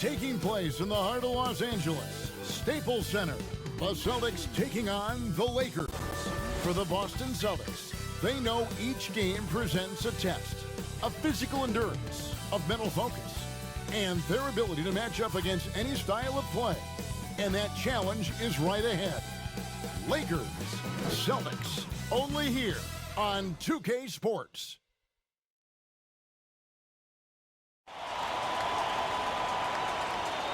taking place in the heart of Los Angeles, Staples Center. The Celtics taking on the Lakers. For the Boston Celtics, they know each game presents a test of physical endurance, of mental focus, and their ability to match up against any style of play. And that challenge is right ahead. Lakers, Celtics, only here on 2K Sports.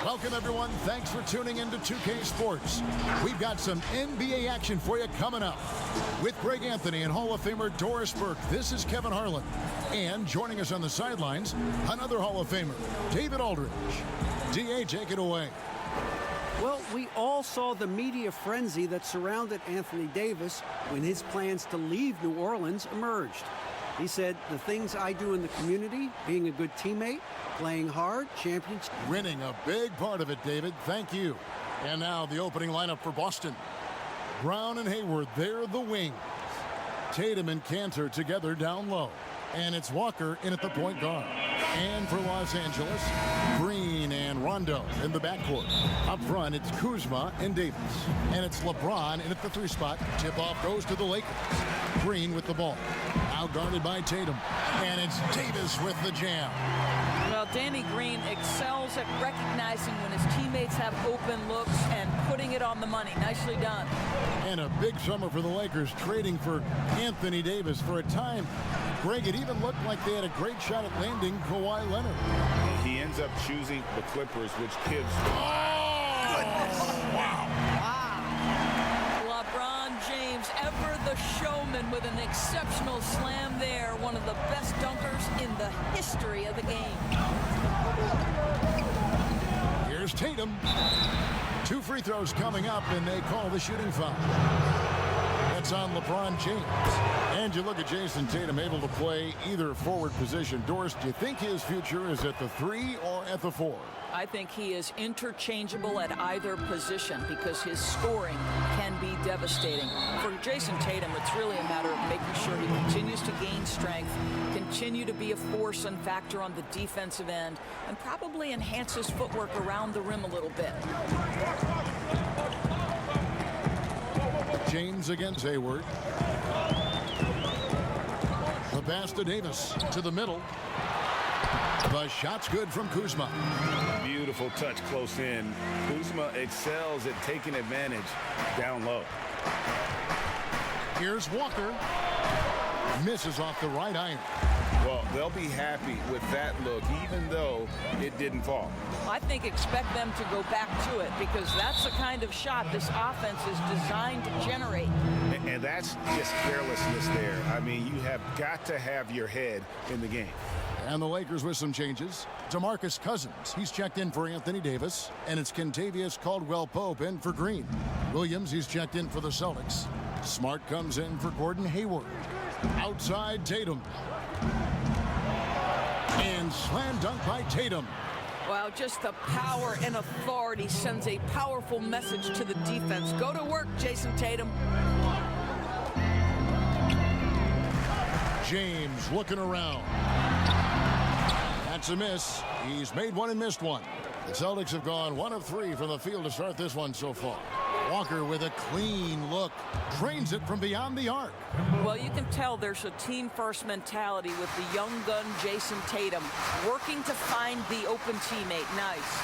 Welcome, everyone. Thanks for tuning into 2K Sports. We've got some NBA action for you coming up. With Greg Anthony and Hall of Famer Doris Burke, this is Kevin Harlan. And joining us on the sidelines, another Hall of Famer, David Aldridge. DA, take it away. Well, we all saw the media frenzy that surrounded Anthony Davis when his plans to leave New Orleans emerged. He said, the things I do in the community, being a good teammate, playing hard, champions. Winning a big part of it, David. Thank you. And now the opening lineup for Boston. Brown and Hayward, they're the wings. Tatum and Cantor together down low. And it's Walker in at the point guard. And for Los Angeles, Green and Rondo in the backcourt. Up front, it's Kuzma and Davis. And it's LeBron in at the 3 spot. Tip-off goes to the Lakers. Green with the ball. Now guarded by Tatum. And it's Davis with the jam. Well, Danny Green excels at recognizing when his teammates have open looks and putting it on the money. Nicely done. And a big summer for the Lakers, trading for Anthony Davis. For a time, Greg, it even looked like they had a great shot at landing Kawhi Leonard. He ends up choosing the Clippers, which gives... Oh, goodness. Wow. LeBron James, ever the showman, with an exceptional slam there. One of the best dunkers in the history of the game. Here's Tatum. 2 free throws coming up, and they call the shooting foul. That's on LeBron James. And you look at Jason Tatum, able to play either forward position. Doris, do you think his future is at the 3 or at the 4? I think he is interchangeable at either position because his scoring can be devastating. For Jason Tatum, it's really a matter of making sure he continues to gain strength, continue to be a force and factor on the defensive end, and probably enhance his footwork around the rim a little bit. James against Hayward. The pass to Davis to the middle. The shot's good from Kuzma. Beautiful touch close in. Kuzma excels at taking advantage down low. Here's Walker. Misses off the right iron. Well, they'll be happy with that look, even though it didn't fall. I think expect them to go back to it because that's the kind of shot this offense is designed to generate. And that's just carelessness there. I mean, you have got to have your head in the game. And the Lakers with some changes. DeMarcus Cousins, he's checked in for Anthony Davis. And it's Kentavious Caldwell-Pope in for Green. Williams, he's checked in for the Celtics. Smart comes in for Gordon Hayward. Outside Tatum. And slam dunk by Tatum. Wow, just the power and authority sends a powerful message to the defense. Go to work, Jason Tatum. James looking around. That's a miss. He's made one and missed one. The Celtics have gone 1 of 3 from the field to start this one so far. Walker with a clean look. Drains it from beyond the arc. Well, you can tell there's a team-first mentality with the young gun Jason Tatum working to find the open teammate. Nice.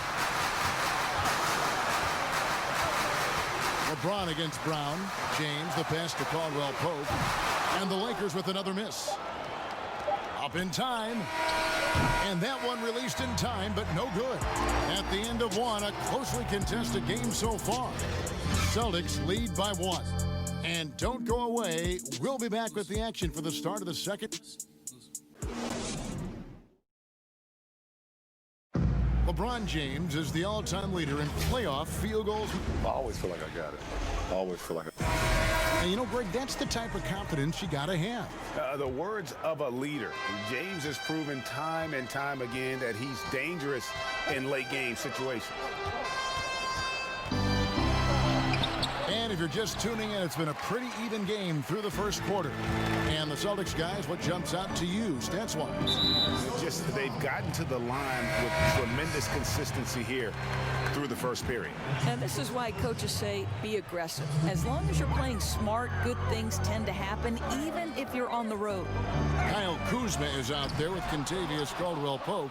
LeBron against Brown. James, the pass to Caldwell-Pope. And the Lakers with another miss. Up in time. And that one released in time, but no good. At the end of one, a closely contested game so far. Celtics lead by 1. And don't go away. We'll be back with the action for the start of the second. LeBron James is the all-time leader in playoff field goals. I always feel like I got it. I always feel like it. And you know, Greg, that's the type of confidence you got to have. The words of a leader. James has proven time and time again that he's dangerous in late game situations. And if you're just tuning in, it's been a pretty even game through the first quarter. And the Celtics guys, what jumps out to you, stats-wise? Just they've gotten to the line with tremendous consistency here through the first period. And this is why coaches say be aggressive. As long as you're playing smart, good things tend to happen, even if you're on the road. Kyle Kuzma is out there with Kentavious Caldwell-Pope.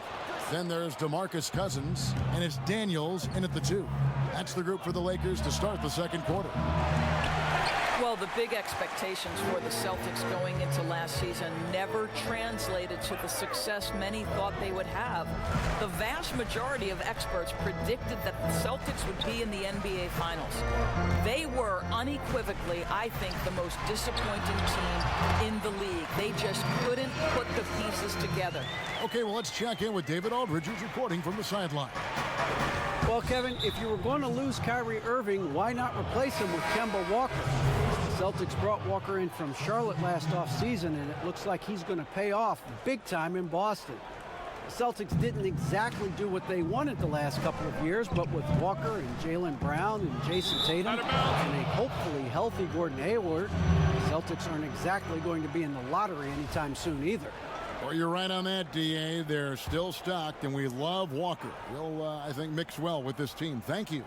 Then there's DeMarcus Cousins, and it's Daniels in at the 2. That's the group for the Lakers to start the second quarter. Well, the big expectations for the Celtics going into last season never translated to the success many thought they would have. The vast majority of experts predicted that the Celtics would be in the NBA Finals. They were unequivocally, I think, the most disappointing team in the league. They just couldn't put the pieces together. Okay, well, let's check in with David Aldridge, who's reporting from the sideline. Well, Kevin, if you were going to lose Kyrie Irving, why not replace him with Kemba Walker? The Celtics brought Walker in from Charlotte last offseason, and it looks like he's going to pay off big time in Boston. The Celtics didn't exactly do what they wanted the last couple of years, but with Walker and Jaylen Brown and Jason Tatum and a hopefully healthy Gordon Hayward, the Celtics aren't exactly going to be in the lottery anytime soon either. Well, you're right on that, D.A. They're still stocked, and we love Walker. He'll, I think, mix well with this team. Thank you.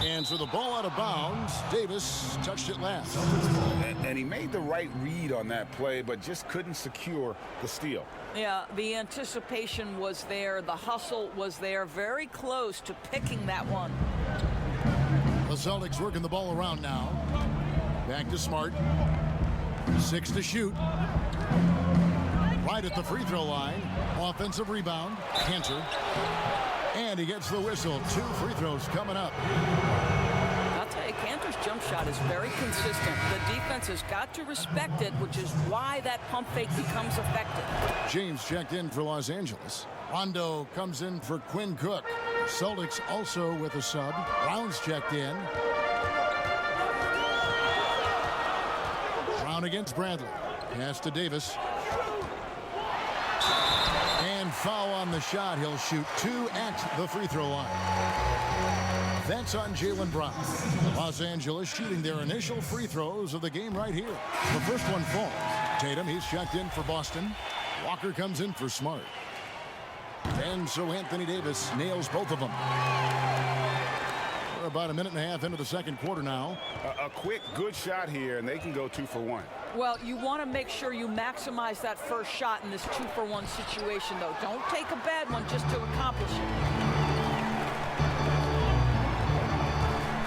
And so the ball out of bounds. Davis touched it last. And he made the right read on that play, but just couldn't secure the steal. Yeah, the anticipation was there. The hustle was there. Very close to picking that one. The Celtics working the ball around now. Back to Smart. 6 to shoot. Right at the free throw line. Offensive rebound. Cantor. And he gets the whistle. 2 free throws coming up. I'll tell you, Cantor's jump shot is very consistent. The defense has got to respect it, which is why that pump fake becomes effective. James checked in for Los Angeles. Rondo comes in for Quinn Cook. Celtics also with a sub. Brown's checked in. Brown against Bradley. Pass to Davis. And foul on the shot. He'll shoot 2 at the free throw line. That's on Jaylen Brown. Los Angeles shooting their initial free throws of the game right here. The first one falls. Tatum, he's checked in for Boston. Walker comes in for Smart. And so Anthony Davis nails both of them. We're about a minute and a half into the second quarter now. A quick, good shot here, and they can go 2 for 1. Well, you want to make sure you maximize that first shot in this 2-for-1 situation, though. Don't take a bad one just to accomplish it.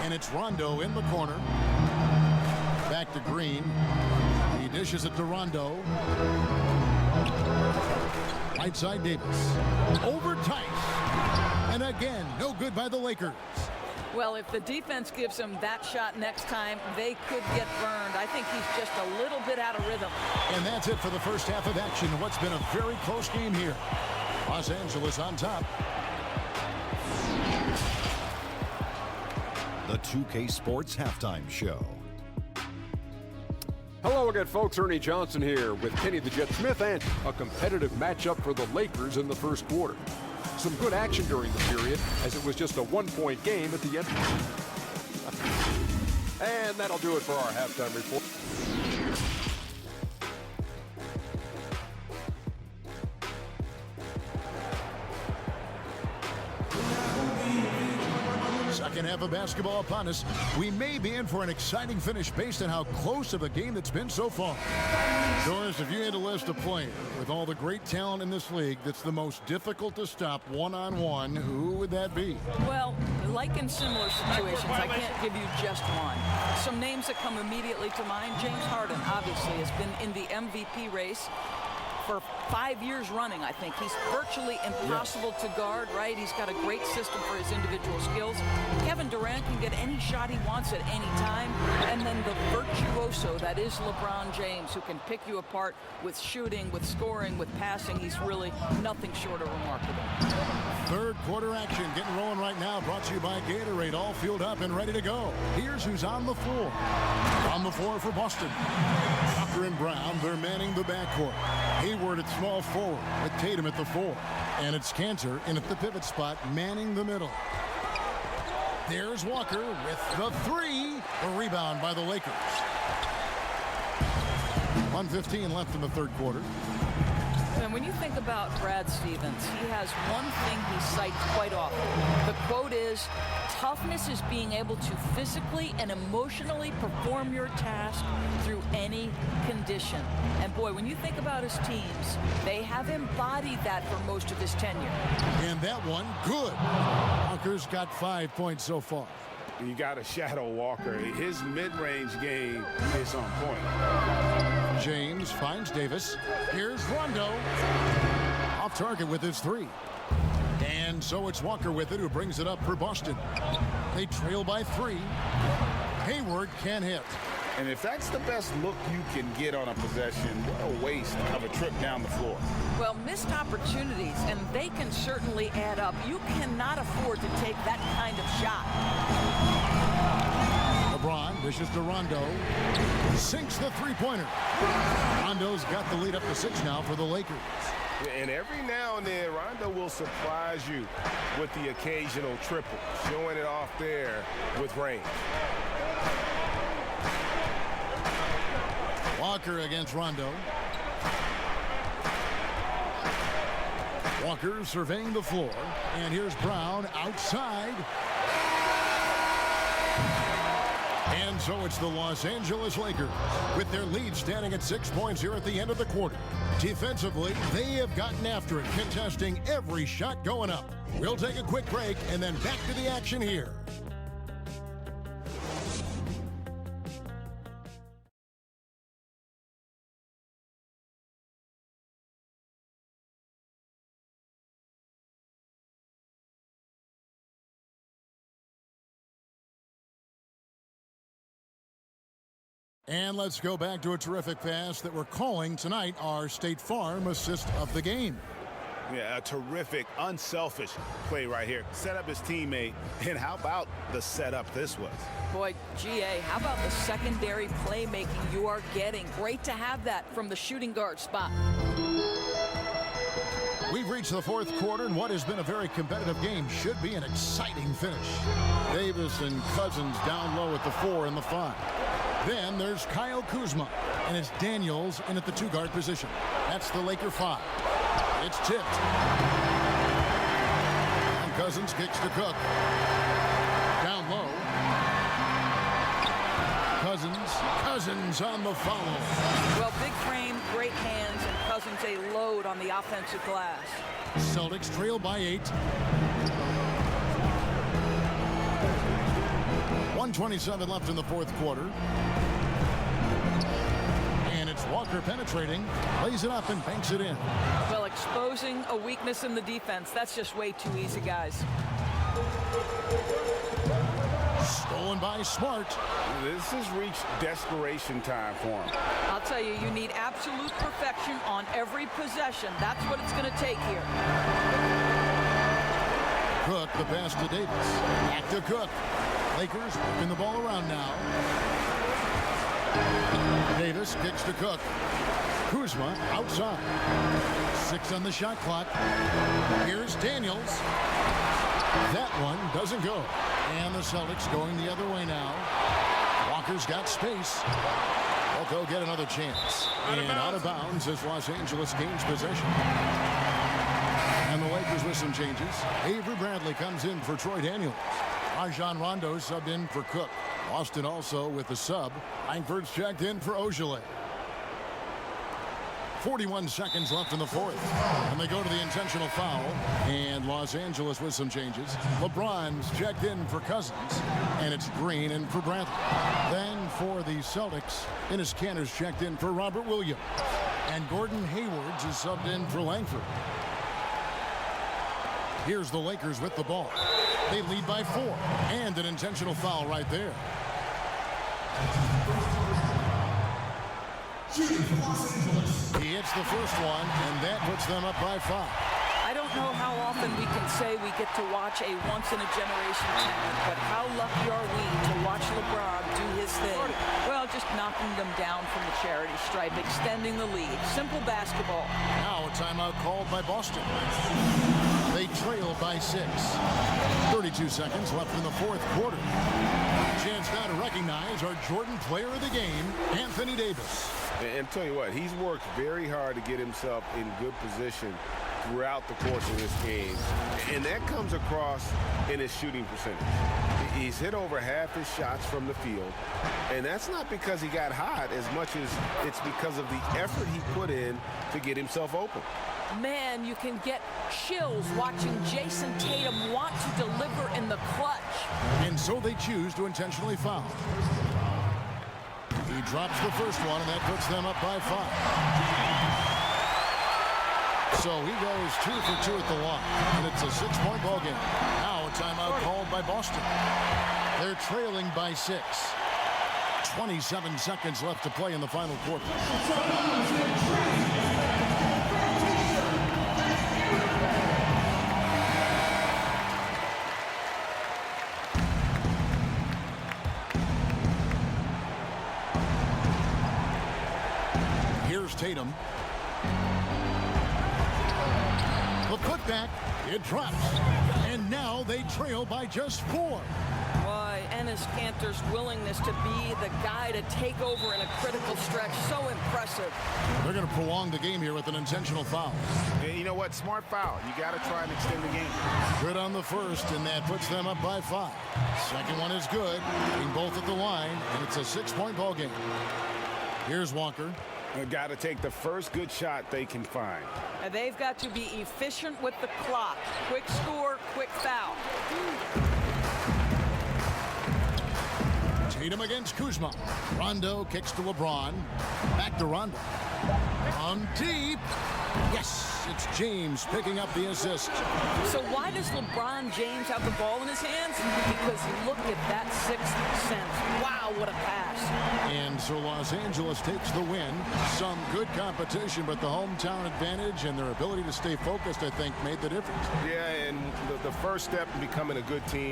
And it's Rondo in the corner. Back to Green. He dishes it to Rondo. Right side Davis. Over Tice. And again, no good by the Lakers. Well, if the defense gives him that shot next time, they could get burned. I think he's just a little bit out of rhythm. And that's it for the first half of action. What's been a very close game here. Los Angeles on top. The 2K Sports Halftime Show. Hello again, folks. Ernie Johnson here with Kenny the Jet Smith and a competitive matchup for the Lakers in the first quarter. Some good action during the period, as it was just a 1-point game at the end. And that'll do it for our halftime report. Second half of basketball upon us. We may be in for an exciting finish based on how close of a game it's been so far. Doris, if you had to list a player with all the great talent in this league that's the most difficult to stop one-on-one, who would that be? Well, like in similar situations, I can't give you just one. Some names that come immediately to mind. James Harden, obviously, has been in the MVP race for 5 years running, I think. He's virtually impossible to guard, right? He's got a great system for his individual skills. Kevin Durant can get any shot he wants at any time. And then the virtuoso that is LeBron James, who can pick you apart with shooting, with scoring, with passing. He's really nothing short of remarkable. Third quarter action getting rolling right now, brought to you by Gatorade, all fueled up and ready to go. Here's who's on the floor. On the floor for Boston. Walker and Brown, they're manning the backcourt. Hayward at small forward with Tatum at the 4. And it's Cantor in at the pivot spot, manning the middle. There's Walker with the three. A rebound by the Lakers. 1:15 left in the third quarter. And when you think about Brad Stevens, he has one thing he cites quite often. The quote is, toughness is being able to physically and emotionally perform your task through any condition. And boy, when you think about his teams, they have embodied that for most of his tenure. And that one, good. Walker's got 5 points so far. You got to shadow Walker. His mid-range game is on point. James finds Davis. Here's Rondo. Off target with his three. And so it's Walker with it, who brings it up for Boston. They trail by 3. Hayward can't hit. And if that's the best look you can get on a possession, what a waste of a trip down the floor. Well, missed opportunities, and they can certainly add up. You cannot afford to take that kind of shot. LeBron dishes to Rondo. Sinks the three-pointer. Rondo's got the lead up to 6 now for the Lakers. And every now and then, Rondo will surprise you with the occasional triple, showing it off there with range. Walker against Rondo. Walker surveying the floor. And here's Brown outside. And so it's the Los Angeles Lakers with their lead standing at 6 points here at the end of the quarter. Defensively, they have gotten after it, contesting every shot going up. We'll take a quick break and then back to the action here. And let's go back to a terrific pass that we're calling tonight our State Farm assist of the game. Yeah, a terrific, unselfish play right here. Set up his teammate, and how about the setup this was? Boy, GA, how about the secondary playmaking you are getting? Great to have that from the shooting guard spot. We've reached the fourth quarter, and what has been a very competitive game should be an exciting finish. Davis and Cousins down low at the 4 and the 5. Then there's Kyle Kuzma, and it's Daniels in at the 2-guard position. That's the Laker 5. It's tipped. And Cousins kicks to Cook. Down low. Cousins on the follow. Well, big frame, great hands, and Cousins a load on the offensive glass. Celtics trail by 8. 1:27 left in the fourth quarter. And it's Walker penetrating, lays it up and banks it in. Well, exposing a weakness in the defense, that's just way too easy, guys. Stolen by Smart. This has reached desperation time for him. I'll tell you, you need absolute perfection on every possession. That's what it's going to take here. Cook, the pass to Davis. Back to Cook. Lakers working the ball around now. Davis kicks to Cook. Kuzma outside. 6 on the shot clock. Here's Daniels. That one doesn't go. And the Celtics going the other way now. Walker's got space. They'll go get another chance. And out of bounds as Los Angeles gains possession. And the Lakers with some changes. Avery Bradley comes in for Troy Daniels. Rajon Rondo subbed in for Cook. Boston also with the sub. Langford's checked in for Ogilvy. 41 seconds left in the fourth. And they go to the intentional foul. And Los Angeles with some changes. LeBron's checked in for Cousins. And it's Green in for Bradley. Then for the Celtics, Enes Kanter's checked in for Robert Williams. And Gordon Hayward's is subbed in for Langford. Here's the Lakers with the ball. They lead by 4. And an intentional foul right there. He hits the first one, and that puts them up by 5. I don't know how often we can say we get to watch a once-in-a-generation talent, but how lucky are we to watch LeBron do his thing? Well, just knocking them down from the charity stripe, extending the lead. Simple basketball. Now a timeout called by Boston. They trail by 6. 30 42 seconds left in the fourth quarter. Chance now to recognize our Jordan player of the game, Anthony Davis. And tell you what, he's worked very hard to get himself in good position throughout the course of this game. And that comes across in his shooting percentage. He's hit over half his shots from the field. And that's not because he got hot as much as it's because of the effort he put in to get himself open. Man, you can get chills watching Jason Tatum want to deliver in the clutch. And so they choose to intentionally foul. He drops the first one, and that puts them up by 5. So he goes 2 for 2 at the line, and it's a 6-point ball game. Now a timeout called by Boston. They're trailing by 6. 27 seconds left to play in the final quarter. Here's Tatum. The putback, it drops. And now they trail by just 4. Why, Enes Kanter's willingness to be the guy to take over in a critical stretch, so impressive. They're going to prolong the game here with an intentional foul. And you know what? Smart foul. You got to try and extend the game. Good on the first, and that puts them up by 5. Second one is good, getting both at the line, and it's a 6-point ball game. Here's Walker. They've got to take the first good shot they can find. And they've got to be efficient with the clock. Quick score, quick foul. Tatum against Kuzma. Rondo kicks to LeBron. Back to Rondo. On deep. Yes, it's James picking up the assist. So why does LeBron James have the ball in his hands? Because look at that 6th sense. Wow, what a pass. And so Los Angeles takes the win. Some good competition, but the hometown advantage and their ability to stay focused, I think, made the difference. Yeah, and the first step in becoming a good team